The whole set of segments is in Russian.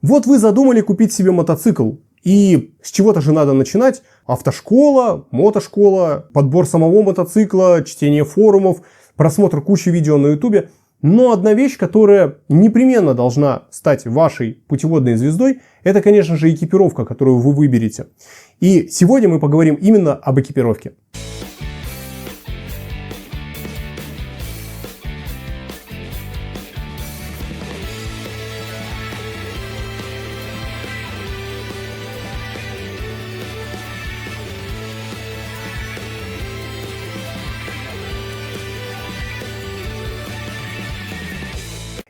Вот вы задумали купить себе мотоцикл. И с чего-то же надо начинать. Автошкола, мотошкола, подбор самого мотоцикла, чтение форумов, просмотр кучи видео на ютубе. Но одна вещь, которая непременно должна стать вашей путеводной звездой, это, конечно же, экипировка, которую вы выберете. И сегодня мы поговорим именно об экипировке.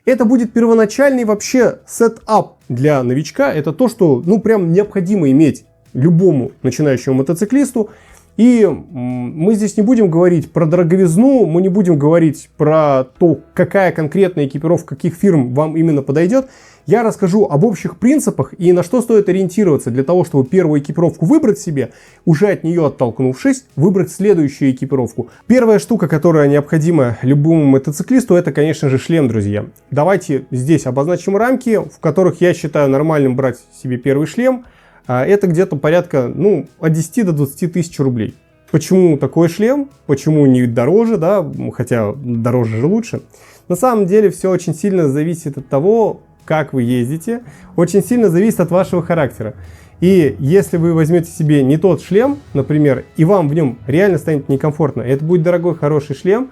Это будет первоначальный вообще сетап для новичка. Это то, что прям необходимо иметь любому начинающему мотоциклисту. И мы здесь не будем говорить про дороговизну, мы не будем говорить про то, какая конкретная экипировка каких фирм вам именно подойдет. Я расскажу об общих принципах и на что стоит ориентироваться для того, чтобы первую экипировку выбрать себе, уже от нее оттолкнувшись, выбрать следующую экипировку. Первая штука, которая необходима любому мотоциклисту, это, конечно же, шлем, друзья. Давайте здесь обозначим рамки, в которых я считаю нормальным брать себе первый шлем. Это где-то порядка от 10 до 20 тысяч рублей. Почему такой шлем? Почему не дороже, да? Хотя дороже же лучше. На самом деле все очень сильно зависит от того, как вы ездите. Очень сильно зависит от вашего характера. И если вы возьмете себе не тот шлем, например, и вам в нем реально станет некомфортно, это будет дорогой, хороший шлем,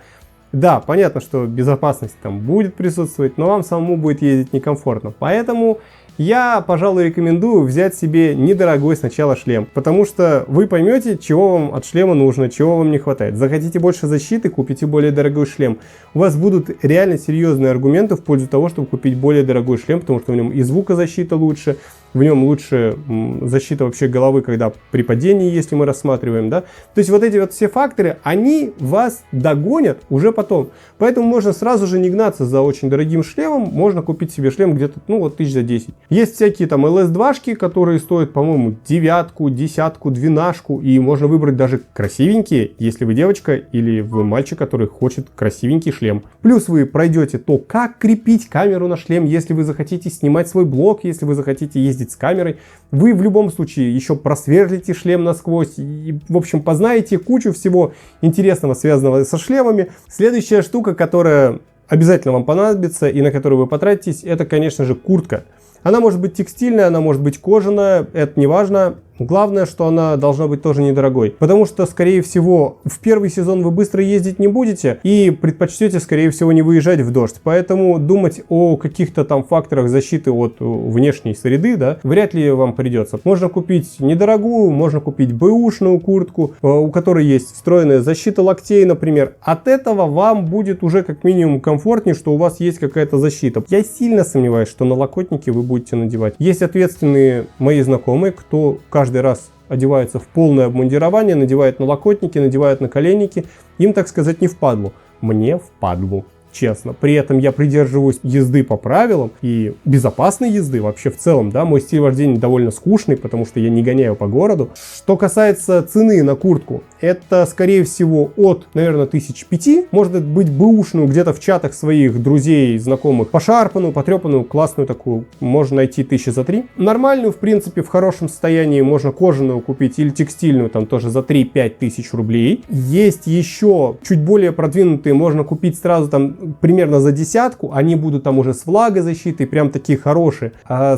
да, понятно, что безопасность там будет присутствовать, но вам самому будет ездить некомфортно. Поэтому я, пожалуй, рекомендую взять себе недорогой сначала шлем, потому что вы поймете, чего вам от шлема нужно, чего вам не хватает. Захотите больше защиты, купите более дорогой шлем. У вас будут реально серьезные аргументы в пользу того, чтобы купить более дорогой шлем, потому что в нем и звукозащита лучше, в нем лучше защита вообще головы, когда при падении, если мы рассматриваем, да. То есть вот эти вот все факторы, они вас догонят уже потом. Поэтому можно сразу же не гнаться за очень дорогим шлемом, можно купить себе шлем где-то, тысяч за 10. Есть всякие там LS2-шки, которые стоят, по-моему, 9, 10, 12, и можно выбрать даже красивенькие, если вы девочка или вы мальчик, который хочет красивенький шлем. Плюс вы пройдете то, как крепить камеру на шлем, если вы захотите снимать свой блог, если вы захотите ездить с камерой. Вы в любом случае еще просверлите шлем насквозь и, в общем, познаете кучу всего интересного, связанного со шлемами. Следующая штука, которая обязательно вам понадобится и на которую вы потратитесь, это, конечно же, куртка. Она может быть текстильная, она может быть кожаная, это не важно. Главное, что она должна быть тоже недорогой. Потому что, скорее всего, в первый сезон вы быстро ездить не будете и предпочтете, скорее всего, не выезжать в дождь. Поэтому думать о каких-то там факторах защиты от внешней среды, да, вряд ли вам придется. Можно купить недорогую, можно купить бэушную куртку, у которой есть встроенная защита локтей, например. От этого вам будет уже как минимум комфортнее, что у вас есть какая-то защита. Я сильно сомневаюсь, что налокотники вы будете надевать. Есть ответственные мои знакомые, кто каждый раз одевается в полное обмундирование, надевает налокотники, надевает наколенники. Им, так сказать, не впадлу. Мне впадлу. Честно. При этом я придерживаюсь езды по правилам и безопасной езды вообще в целом, да, мой стиль вождения довольно скучный, потому что я не гоняю по городу. Что касается цены на куртку, это, скорее всего, от, наверное, 1005, может быть, бэушную где-то в чатах своих друзей, знакомых, пошарпанную, потрепанную, классную такую, можно найти 1000 за 3. Нормальную, в принципе, в хорошем состоянии можно кожаную купить или текстильную, там тоже за 3-5 тысяч рублей. Есть еще чуть более продвинутые, можно купить сразу там примерно за 10, они будут там уже с влагозащитой, прям такие хорошие.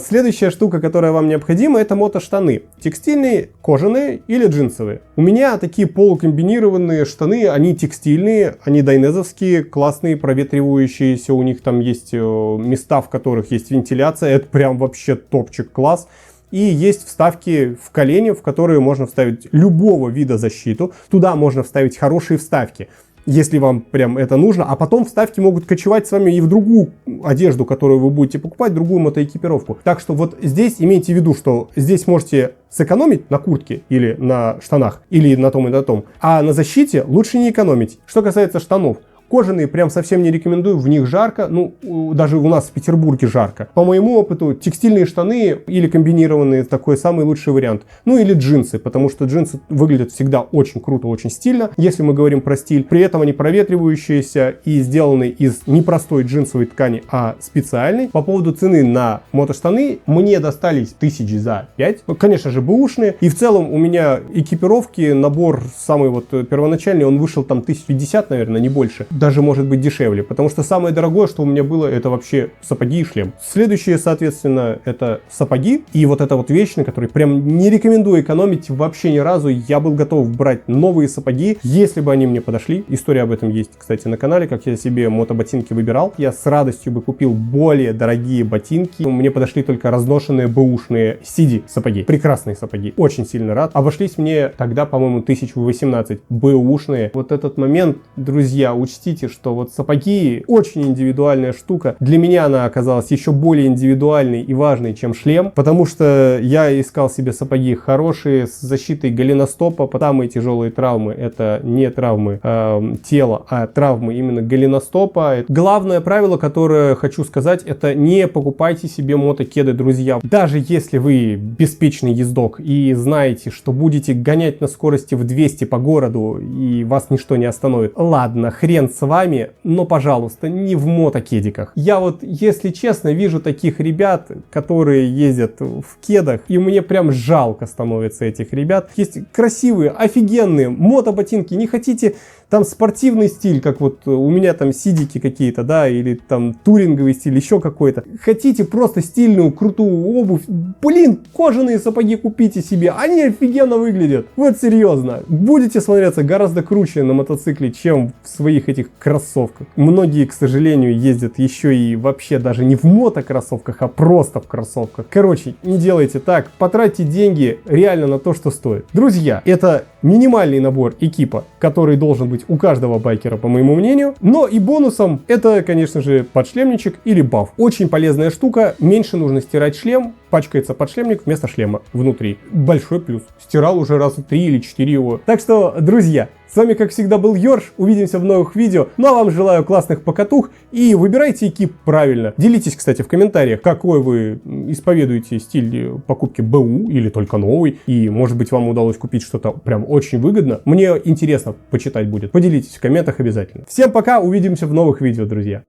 Следующая штука, которая вам необходима, это мотоштаны. Текстильные, кожаные или джинсовые. У меня такие полукомбинированные штаны, они текстильные, они дайнезовские, классные, проветривающиеся, у них там есть места, в которых есть вентиляция, это прям вообще топчик, класс. И есть вставки в колени, в которые можно вставить любого вида защиту, туда можно вставить хорошие вставки. Если вам прям это нужно, а потом вставки могут кочевать с вами и в другую одежду, которую вы будете покупать, другую мотоэкипировку. Так что вот здесь имейте в виду, что здесь можете сэкономить на куртке или на штанах, или на том и на том, а на защите лучше не экономить. Что касается штанов, Кожаные прям совсем не рекомендую, в них жарко, ну, даже у нас в Петербурге жарко. По моему опыту, текстильные штаны или комбинированные такой самый лучший вариант. Ну, или джинсы, потому что джинсы выглядят всегда очень круто, очень стильно, если мы говорим про стиль. При этом они проветривающиеся и сделаны из непростой джинсовой ткани, а специальной. По поводу цены на мотоштаны, мне достались 1000 за 5. Конечно же, бэушные. И в целом у меня экипировки, набор самый вот первоначальный, он вышел там 1050, наверное, не больше. Даже может быть дешевле, потому что самое дорогое, что у меня было, это вообще сапоги и шлем. Следующее, соответственно, это сапоги. И вот эта вот вещь, на которой прям не рекомендую экономить вообще ни разу. Я был готов брать новые сапоги, если бы они мне подошли. История об этом есть, кстати, на канале, как я себе мотоботинки выбирал. Я с радостью бы купил более дорогие ботинки. Мне подошли только разношенные бэушные Сиди сапоги. Прекрасные сапоги. Очень сильно рад. Обошлись мне тогда, по-моему, 1018 бэушные. Вот этот момент, друзья, учтите, что вот сапоги очень индивидуальная штука. Для меня она оказалась еще более индивидуальной и важной, чем шлем, потому что я искал себе сапоги хорошие, с защитой голеностопа. Самые тяжелые травмы — это не травмы тела, а травмы именно голеностопа. Главное правило, которое хочу сказать, это не покупайте себе мотокеды, друзья. Даже если вы беспечный ездок и знаете, что будете гонять на скорости в 200 по городу и вас ничто не остановит, ладно, хрен с вами, но, пожалуйста, не в мотокедиках. Я вот, если честно, вижу таких ребят, которые ездят в кедах, и мне прям жалко становится этих ребят. Есть красивые, офигенные мотоботинки. Не хотите там спортивный стиль, как вот у меня там сидики какие-то, да, или там туринговый стиль, еще какой-то. Хотите просто стильную, крутую обувь, блин, кожаные сапоги купите себе, они офигенно выглядят. Вот серьезно, будете смотреться гораздо круче на мотоцикле, чем в своих этих кроссовках. Многие, к сожалению, ездят еще и вообще даже не в мотокроссовках, а просто в кроссовках. Короче, не делайте так, потратьте деньги реально на то, что стоит. Друзья, это минимальный набор экипа, который должен быть у каждого байкера, по моему мнению. Но и бонусом это, конечно же, подшлемничек или баф. Очень полезная штука. Меньше нужно стирать шлем. Пачкается подшлемник вместо шлема внутри. Большой плюс. Стирал уже раза 3 или 4 его. Так что, друзья, с вами, как всегда, был Йорш. Увидимся в новых видео. Ну а вам желаю классных покатух и выбирайте экип правильно. Делитесь, кстати, в комментариях, какой вы исповедуете стиль покупки БУ или только новый. И, может быть, вам удалось купить что-то прям очень выгодно. Мне интересно почитать будет. Поделитесь в комментах обязательно. Всем пока, увидимся в новых видео, друзья.